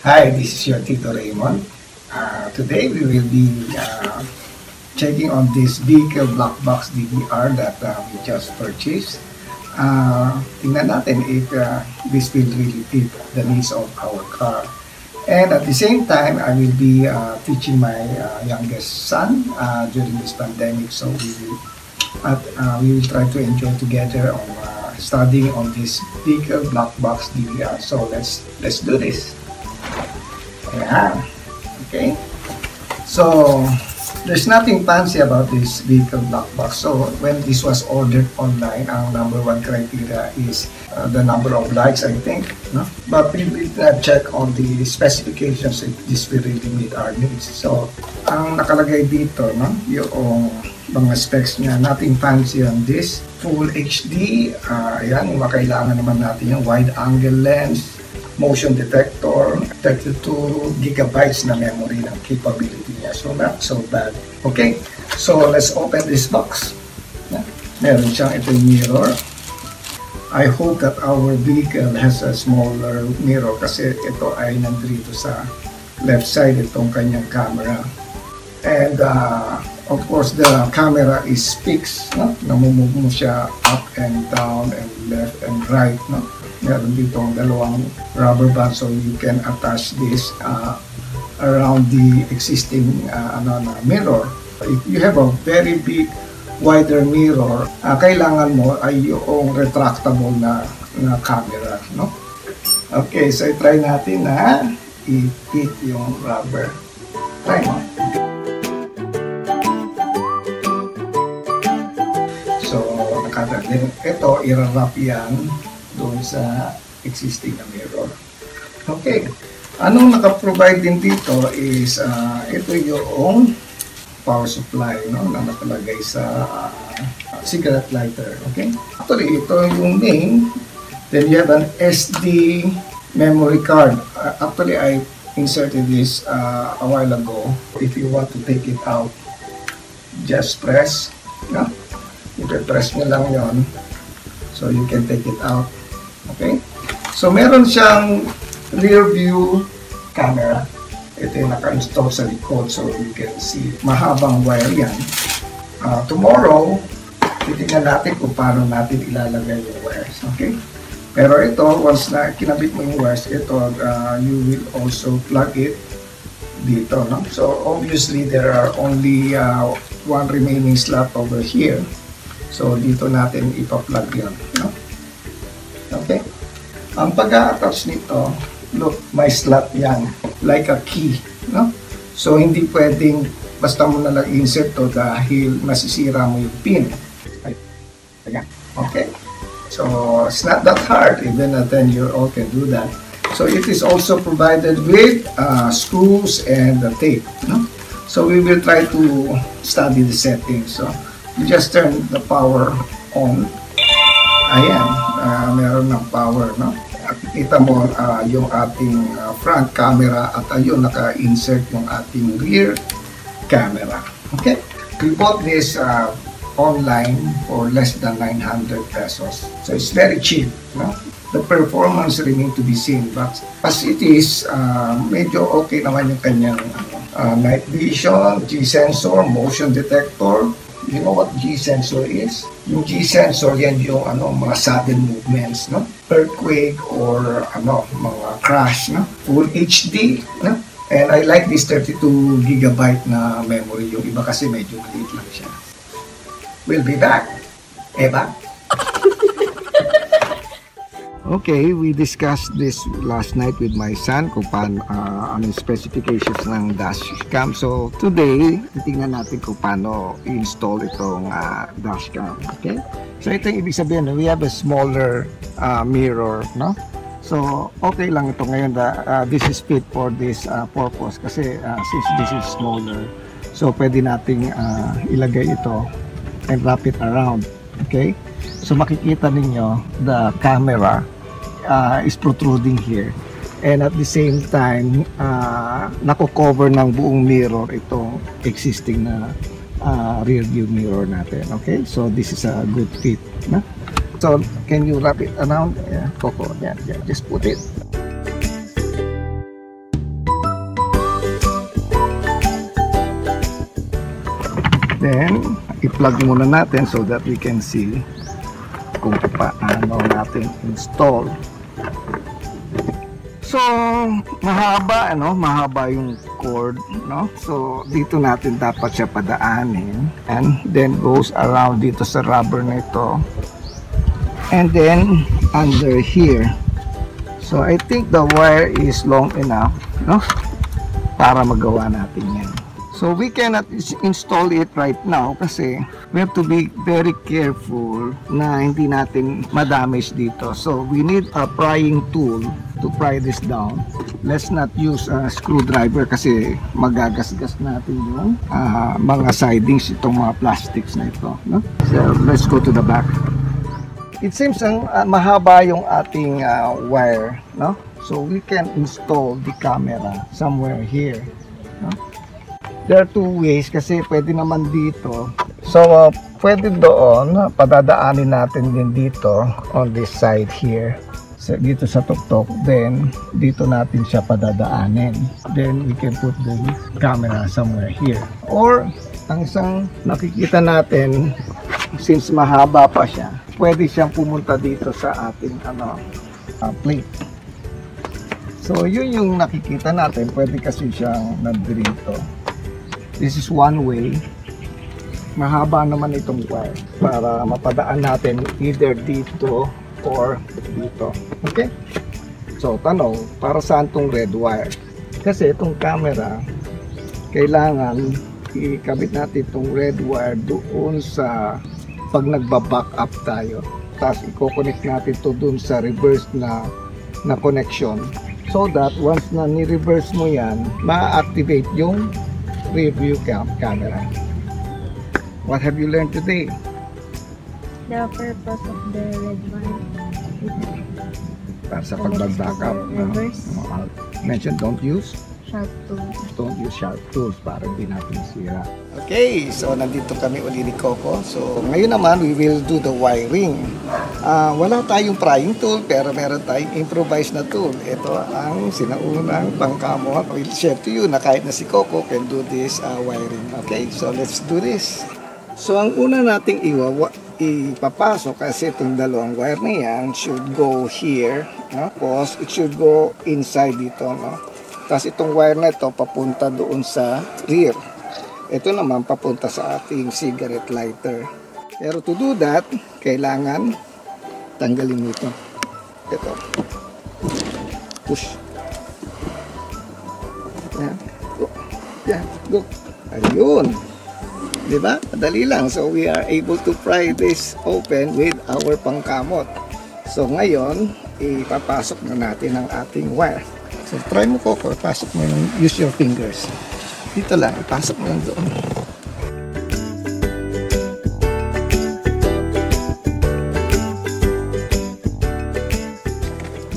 Hi, this is your Tito Raymond. Today we will be checking on this vehicle black box DVR that we just purchased. Tingnan natin if this will really fit the needs of our car. And at the same time, I will be teaching my youngest son during this pandemic. So we will try to enjoy together on studying on this vehicle black box DVR. So let's do this. Yeah. Okay. So there's nothing fancy about this vehicle black box. So when this was ordered online, ang number one criteria is the number of likes, I think. No? But we will check on the specifications if this will really meet our needs. So ang nakalagay dito, no, yung mga specs niya, nothing fancy on this. Full HD, ayan, yung makailangan naman natin yung wide angle lens, motion detector, 32 gigabytes na memory ng capability niya. So not so bad. Okay, so let's open this box. Meron siyang itong mirror. I hope that our vehicle has a smaller mirror kasi ito ay nandito sa left side itong kanyang camera. And of course the camera is fixed, no? Namumove mo siya up and down and left and right, no? Meron ditong dalawang rubber band so you can attach this around the existing mirror. If you have a very big wider mirror, kailangan mo ay yung retractable na camera, no? Okay, so i-try natin na i-fit yung rubber. Try mo. So, nakadali. Ito, i-wrap yan doon sa existing na mirror. Okay. Anong naka-provide din dito is ito yung power supply, no, na nakalagay sa cigarette lighter. Okay. Actually, ito yung main. Then you have an SD memory card. Actually, I inserted this a while ago. If you want to take it out, just press. No? I-press nyo lang yon, so you can take it out. Okay? So, meron siyang rear view camera. Ito yung naka-install sa likod so you can see. Mahabang wire yan. Tomorrow, titignan natin kung paano natin ilalagay yung wires. Okay? Pero ito, once na kinabit mo yung wires, ito, you will also plug it dito. No? So, obviously, there are only one remaining slot over here. So, dito natin ipa-plug yun. No? Okay? Ang pag-a-attach nito, look, may slot yan. Like a key. No? So, hindi pwedeng basta mo na lang insert to dahil masisira mo yung pin. Ayan. Okay? So, it's not that hard. Even a 10-year-old can do that. So, it is also provided with screws and tape. No? So, we will try to study the settings. So, you just turn the power on. Ayan, meron ng power, no? At kita mo yung ating front camera at ayun, naka-insert yung ating rear camera. Okay? We bought this online for less than 900 pesos. So it's very cheap, no? The performance remains to be seen, but as it is, medyo okay naman yung kanyang night vision, G-sensor, motion detector. You know what G-sensor is? Yung G-sensor, yan yung mga sudden movements, no? Earthquake or mga crash, no? Full HD, no? And I like this 32 gigabyte na memory. Yung iba kasi medyo maliit lang siya. We'll be back. Eva? Okay, we discussed this last night with my son kung paano yung specifications ng dashcam. So today, tingnan natin kung paano i-install itong dashcam. Okay? So ito yung ibig sabihin, we have a smaller mirror, no? So okay lang ito ngayon. This is fit for this purpose kasi since this is smaller, so pwede nating ilagay ito and wrap it around. Okay? So makikita ninyo the camera is protruding here, and at the same time nako-cover ng buong mirror itong existing na rear view mirror natin. Okay, so this is a good fit, no? So can you wrap it around? Yeah, Coco, yeah, just put it. Then, i-plug muna natin so that we can see kung paano natin install. So, mahaba, mahaba yung cord, no? So, dito natin dapat siya padaanin. And then goes around dito sa rubber na ito. And then, under here. So, I think the wire is long enough, no? Para magawa natin yan. So we cannot install it right now kasi we have to be very careful na hindi natin ma-damage dito. So we need a prying tool to pry this down. Let's not use a screwdriver kasi magagasgas natin yung mga sidings, itong mga plastics na ito, no? So let's go to the back. It seems mahaba yung ating wire, no? So we can install the camera somewhere here, no? There are two ways kasi pwede naman dito. So, pwede doon, padadaanin natin din dito on this side here. So, dito sa tuktok, then dito natin siya padadaanin. Then, we can put the camera somewhere here. Or, ang isang nakikita natin, since mahaba pa siya, pwede siyang pumunta dito sa ating plate. So, yun yung nakikita natin. Pwede kasi siyang nandito. This is one way. Mahaba naman itong wire para mapadaan natin either dito or dito. Okay? So, tanong, para saan tong red wire? Kasi itong camera, kailangan ikabit natin itong red wire doon sa pag nagba-back up tayo. Tapos, i-connect natin to doon sa reverse na connection. So that once na ni-reverse mo yan, ma-activate yung rear view camera. What have you learned today? The purpose of the red one. Para sa pag-backup. Reverse. Mention don't use Sharp tools. Don't use sharp tools para hindi natin sira. Okay, so nandito kami uli ni Coco. So ngayon naman we will do the wiring. Wala tayong prying tool pero meron tayong improvised na tool. Ito ang sinaunang pangkamot. I will share to you na kahit na si Coco can do this wiring. Okay, so let's do this. So ang una nating ipapasok kasi itong dalawang wire na yan should go here, no? Because it should go inside dito, no? Tapos itong wire na ito papunta doon sa rear. Ito naman papunta sa ating cigarette lighter. Pero to do that, kailangan tanggalin mo ito. Ito. Push. Yan. Go. Yan. Go. Ayun. Diba? Madali lang. So we are able to pry this open with our pangkamot. So ngayon, ipapasok na natin ang ating wire. So try mo, Coco. Pasok mo yung use your fingers. Dito lang. Ipasok mo lang doon.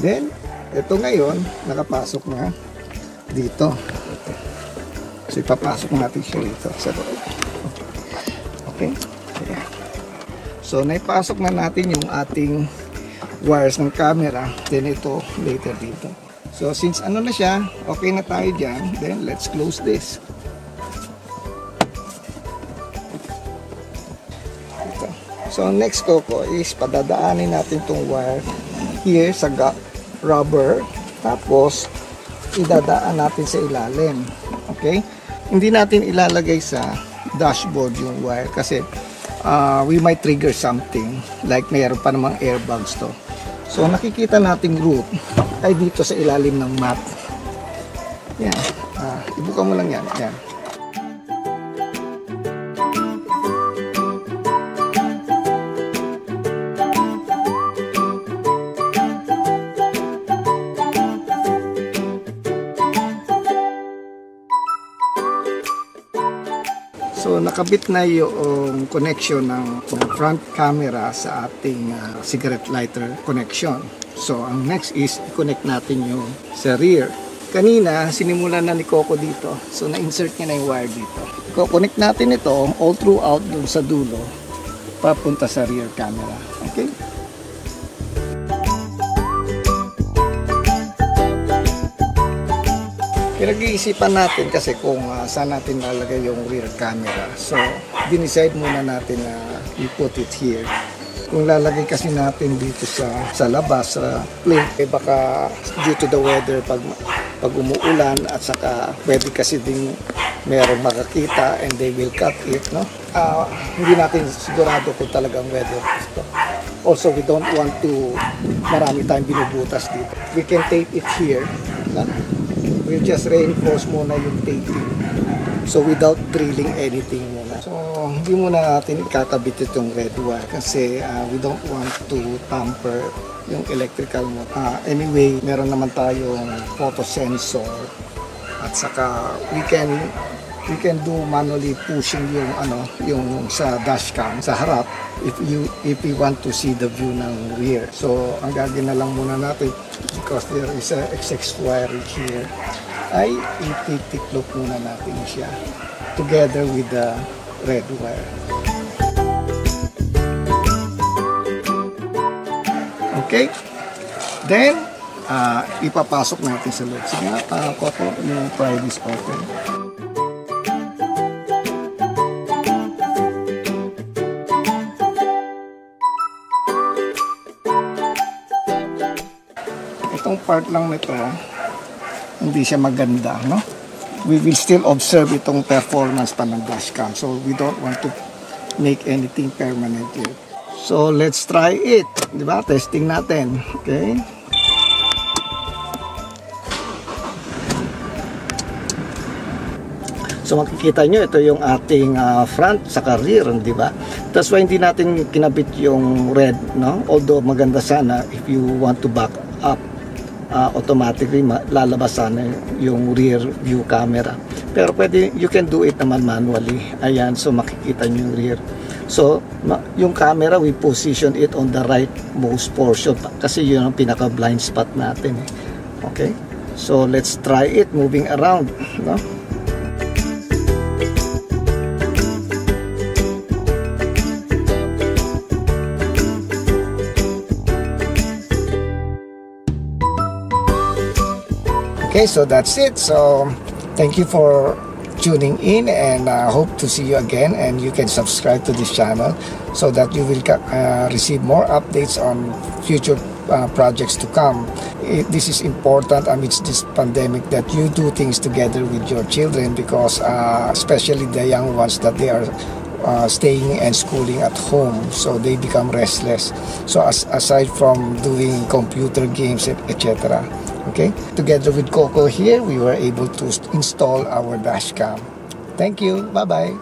Then, ito ngayon, nakapasok na dito. So ipapasok natin siya dito sa loob. Okay? Ayan. So naipasok na natin yung ating wires ng camera. Then ito later dito. So since ano na siya, okay na tayo dyan, then let's close this. Ito. So next, Coco, is padadaanin natin itong wire here sa rubber. Tapos idadaan natin sa ilalim. Okay? Hindi natin ilalagay sa dashboard yung wire kasi we might trigger something like mayroon pa namang airbags to. So nakikita nating root ay dito sa ilalim ng mat. Yan. Ibuka mo lang yan. Yan. So nakabit na yung connection ng front camera sa ating cigarette lighter connection. So ang next is i-connect natin yung sa rear. Kanina sinimulan na ni Coco dito. So na-insert niya na yung wire dito. Connect natin ito all throughout dun sa dulo papunta sa rear camera. Okay? Pinag-iisipan natin kasi kung saan natin lalagay yung rear camera. So, dinicide muna natin na we put it here. Kung lalagay kasi natin dito sa labas, sa plate, baka due to the weather, pag umuulan at saka pwede kasi ding merong makakita and they will cut it, no? Hindi natin sigurado kung talagang weather ito. Also, we don't want to marami tayong binubutas dito. We can tape it here, no? We'll just reinforce muna yung taping. So, without drilling anything muna. So, hindi muna natin ikakabit itong red wire kasi we don't want to tamper yung electrical mo. Anyway, meron naman tayong photo sensor at saka we can do manually pushing yung sa dashcam sa harap if we want to see the view ng rear. So, ang gagawin na lang muna natin because there is a XX wire here ay ititiklop muna natin siya together with the red wire. Okay? Then, ipapasok natin sa loob. Sige nga, Coco, yung pry this open. Itong part lang nito, hindi siya maganda, no? We will still observe itong performance pa ng dashcam. So, we don't want to make anything permanent here. So, let's try it. Diba? Testing natin. Okay? So, makikita nyo, ito yung ating front saka rear, diba? That's why hindi natin kinabit yung red, no? Although, maganda sana if you want to back up. Automatically lalabas sana yung rear view camera, pero pwede, you can do it naman manually. Ayan, so makikita nyo yung rear. So yung camera, we position it on the rightmost portion kasi yun ang pinaka blind spot natin. Okay, so let's try it moving around, no? Okay, so that's it. So thank you for tuning in, and hope to see you again, and you can subscribe to this channel so that you will receive more updates on future projects to come. This is important amidst this pandemic that you do things together with your children, because especially the young ones, that they are staying and schooling at home, so they become restless. So aside from doing computer games, etc. Okay, together with Coco here, we were able to install our dash cam. Thank you. Bye-bye.